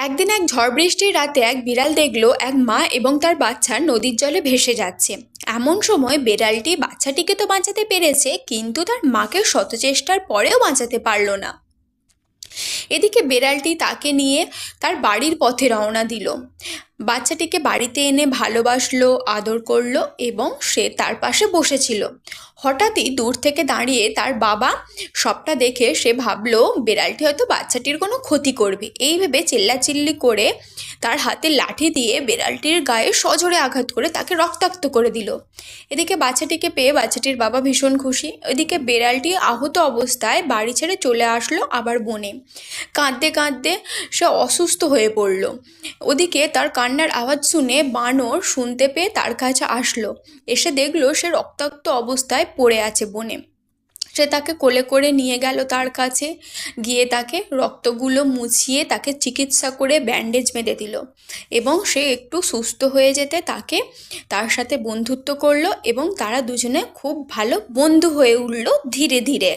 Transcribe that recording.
একদিন এক ঝড় বৃষ্টির রাতে এক বিড়াল দেখলো এক মা এবং তার বাচ্চা নদীর জলে ভেসে যাচ্ছে। এমন সময় বিড়ালটি বাচ্চাটিকে তো বাঁচাতে পেরেছে, কিন্তু তার মাকে শত চেষ্টার পরেও বাঁচাতে পারলো না। এদিকে বিড়ালটি তাকে নিয়ে তার বাড়ির পথে রওনা দিল। বাচ্চাটিকে বাড়িতে এনে ভালোবাসলো, আদর করলো এবং সে তার পাশে বসেছিল। হঠাৎই দূর থেকে দাঁড়িয়ে তার বাবা সবটা দেখে সে ভাবলো বিড়ালটি হয়তো বাচ্চাটির কোনো ক্ষতি করবে। এই ভেবে চিল্লাচিল্লি করে তার হাতে লাঠি দিয়ে বিড়ালটির গায়ে সজোরে আঘাত করে তাকে রক্তাক্ত করে দিল। এদিকে বাচ্চাটিকে পেয়ে বাচ্চাটির বাবা ভীষণ খুশি। এদিকে বিড়ালটি আহত অবস্থায় বাড়ি ছেড়ে চলে আসলো আবার বনে। কাঁদতে কাঁদতে সে অসুস্থ হয়ে পড়ল। ওদিকে তার কান্নার আওয়াজ শুনে বানর শুনতে পেয়ে তার কাছে আসলো। এসে দেখলো সে রক্তাক্ত অবস্থায় পড়ে আছে বনে। সে তাকে কোলে করে নিয়ে গেল তার কাছে, গিয়ে তাকে রক্তগুলো মুছিয়ে তাকে চিকিৎসা করে ব্যান্ডেজ বেঁধে দিল এবং সে একটু সুস্থ হয়ে যেতে তাকে তার সাথে বন্ধুত্ব করলো এবং তারা দুজনে খুব ভালো বন্ধু হয়ে উঠল ধীরে ধীরে।